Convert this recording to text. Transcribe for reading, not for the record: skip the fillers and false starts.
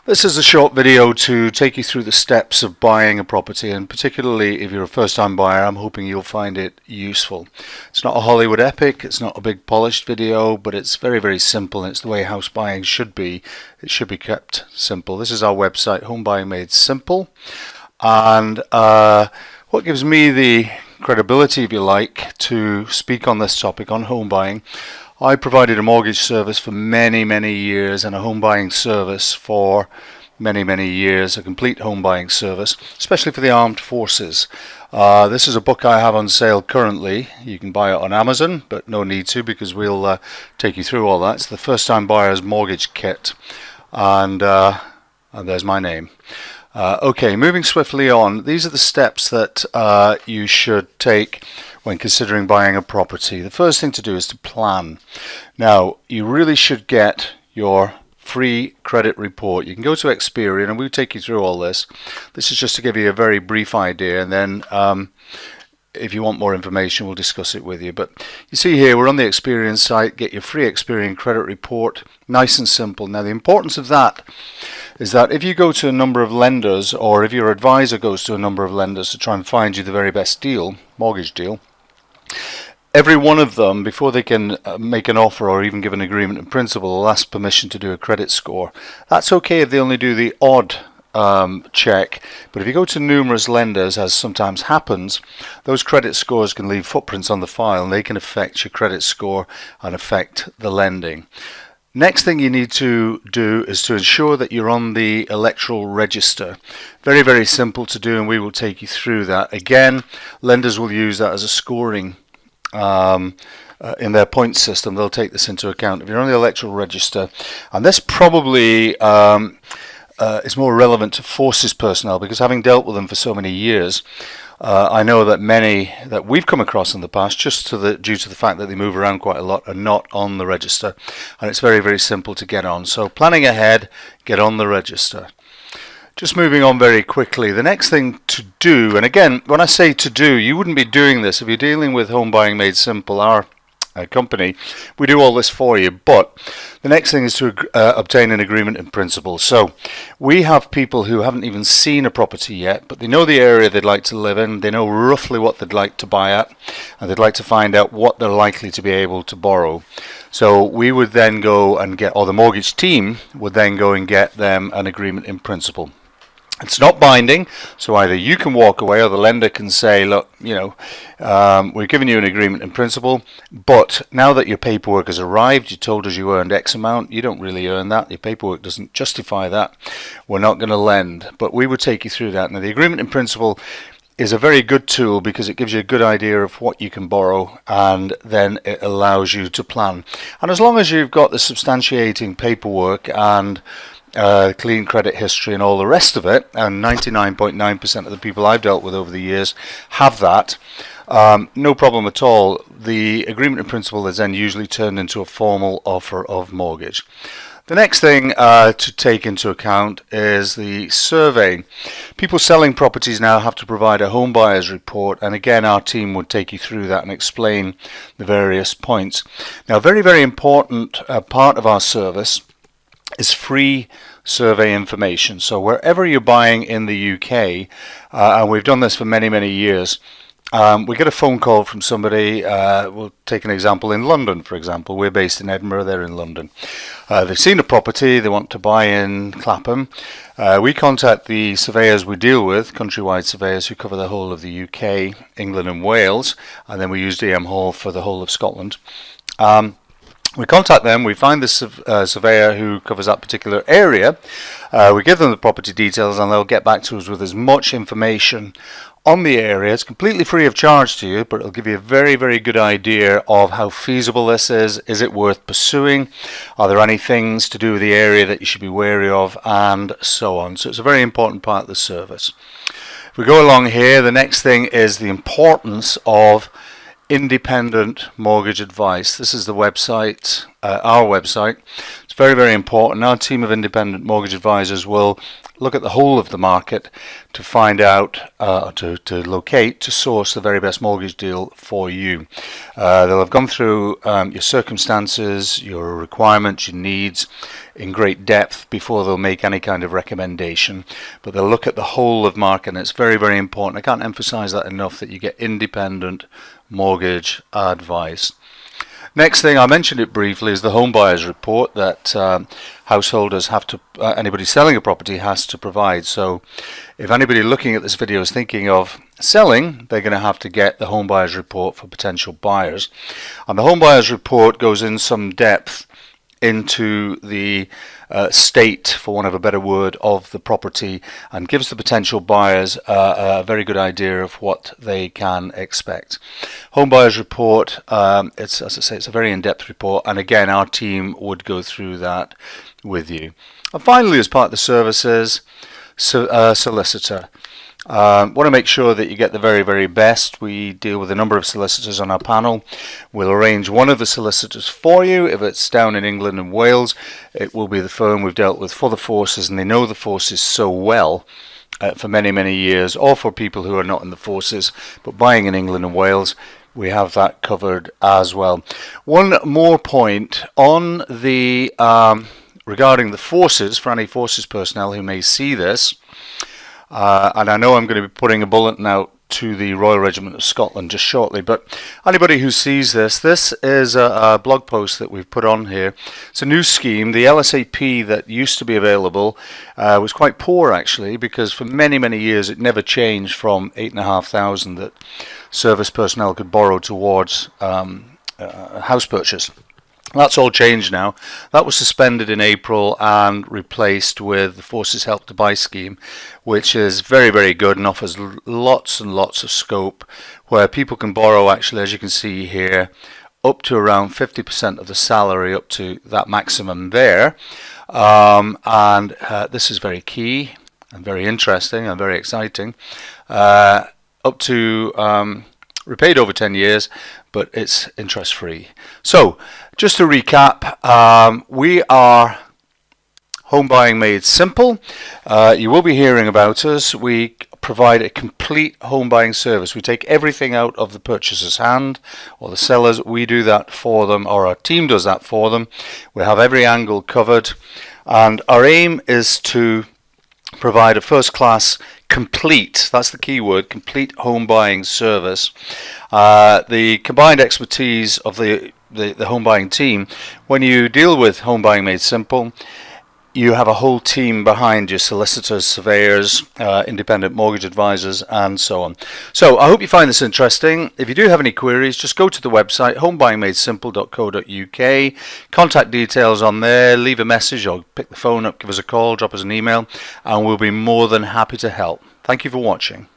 This is a short video to take you through the steps of buying a property, and particularly if you're a first-time buyer, I'm hoping you'll find it useful. It's not a Hollywood epic, it's not a big polished video, but it's very, very simple, and it's the way house buying should be. It should be kept simple. This is our website, Home Buying Made Simple, and what gives me the credibility, if you like, to speak on this topic on home buying. I provided a mortgage service for many, many years and a home buying service for many, many years, a complete home buying service, especially for the armed forces. This is a book I have on sale currently. You can buy it on Amazon, but no need to, because we'll take you through all that. It's the First Time Buyer's Mortgage Kit, and there's my name. Okay, moving swiftly on, these are the steps that you should take when considering buying a property. The first thing to do is to plan. Now, you really should get your free credit report. You can go to Experian, and we'll take you through all this. This is just to give you a very brief idea, and then if you want more information, we'll discuss it with you. But you see here, we're on the Experian site. Get your free Experian credit report. Nice and simple. Now, the importance of that is that if you go to a number of lenders, or if your advisor goes to a number of lenders to try and find you the very best deal, mortgage deal, every one of them, before they can make an offer or even give an agreement in principle, will ask permission to do a credit score. That's okay if they only do the odd check, but if you go to numerous lenders, as sometimes happens, those credit scores can leave footprints on the file, and they can affect your credit score and affect the lending. Next thing you need to do is to ensure that you're on the electoral register. Very, very simple to do, and we will take you through that. Again, lenders will use that as a scoring in their point system. They'll take this into account. If you're on the electoral register, and this probably is more relevant to forces personnel, because having dealt with them for so many years, I know that many that we've come across in the past, due to the fact that they move around quite a lot, are not on the register, and it's very, very simple to get on. So planning ahead, get on the register. Just moving on very quickly, the next thing to do, and again, when I say to do, you wouldn't be doing this if you're dealing with Home Buying Made Simple, our company. We do all this for you, but the next thing is to obtain an agreement in principle. So we have people who haven't even seen a property yet, but they know the area they'd like to live in, they know roughly what they'd like to buy at, and they'd like to find out what they're likely to be able to borrow. So we would then go and get, or the mortgage team would then go and get them an agreement in principle. It's not binding, so either you can walk away or the lender can say, look, we're giving you an agreement in principle, but now that your paperwork has arrived, you told us you earned X amount, you don't really earn that, your paperwork doesn't justify that, we're not going to lend. But we would take you through that. Now, the agreement in principle is a very good tool because it gives you a good idea of what you can borrow, and then it allows you to plan. And as long as you've got the substantiating paperwork and clean credit history and all the rest of it, and 99.9% of the people I've dealt with over the years have that, no problem at all. The agreement in principle is then usually turned into a formal offer of mortgage. The next thing to take into account is the survey. People selling properties now have to provide a home buyer's report, and again, our team would take you through that and explain the various points. Now, a very, very important part of our service is free survey information. So wherever you're buying in the UK, and we've done this for many, many years, we get a phone call from somebody. We'll take an example in London, for example. We're based in Edinburgh, they're in London. They've seen a property, they want to buy in Clapham. We contact the surveyors we deal with, countrywide surveyors who cover the whole of the UK, England and Wales, and then we use DM Hall for the whole of Scotland. We contact them, we find the surveyor who covers that particular area, we give them the property details, and they'll get back to us with as much information on the area. It's completely free of charge to you, but it'll give you a very, very good idea of how feasible this is it worth pursuing, are there any things to do with the area that you should be wary of, and so on. So it's a very important part of the service. If we go along here, the next thing is the importance of independent mortgage advice. This is the website our website. It's very, very important. Our team of independent mortgage advisors will look at the whole of the market to find out, to locate, to source the very best mortgage deal for you. They'll have gone through your circumstances, your requirements, your needs in great depth before they'll make any kind of recommendation. But they'll look at the whole of market, and it's very, very important. I can't emphasize that enough, that you get independent mortgage advice. Next thing, I mentioned it briefly, is the home buyers report that householders have to, anybody selling a property has to provide. So if anybody looking at this video is thinking of selling, they're going to have to get the home buyers report for potential buyers. And the home buyers report goes in some depth into the state, for want of a better word, of the property, and gives the potential buyers a very good idea of what they can expect. Home buyers report, it's, as I say, it's a very in-depth report, and again our team would go through that with you. And finally, as part of the services, solicitor. Want to make sure that you get the very, very best. We deal with a number of solicitors on our panel. We'll arrange one of the solicitors for you. If it's down in England and Wales, it will be the firm we've dealt with for the forces, and they know the forces so well for many, many years, or for people who are not in the forces but buying in England and Wales. We have that covered as well. One more point on the regarding the forces, for any forces personnel who may see this. And I know I'm going to be putting a bulletin out to the Royal Regiment of Scotland just shortly, but anybody who sees this, this is a blog post that we've put on here. It's a new scheme. The LSAP that used to be available was quite poor, actually, because for many, many years it never changed from 8,500 that service personnel could borrow towards house purchase. That's all changed now. That was suspended in April and replaced with the Forces Help to Buy scheme, which is very, very good and offers lots and lots of scope, where people can borrow, actually, as you can see here, up to around 50% of the salary, up to that maximum there. This is very key and very interesting and very exciting. Up to repaid over 10 years, but it's interest free. So just to recap, we are Home Buying Made Simple. You will be hearing about us. We provide a complete home buying service. We take everything out of the purchaser's hand, or the sellers. We do that for them, or our team does that for them. We have every angle covered, and our aim is to provide a first-class, complete, that's the key word, complete home buying service. The combined expertise of the home buying team, when you deal with Home Buying Made Simple, you have a whole team behind you: solicitors, surveyors, independent mortgage advisors, and so on. So I hope you find this interesting. If you do have any queries, just go to the website homebuyingmadesimple.co.uk. Contact details on there. Leave a message or pick the phone up, give us a call, drop us an email, and we'll be more than happy to help. Thank you for watching.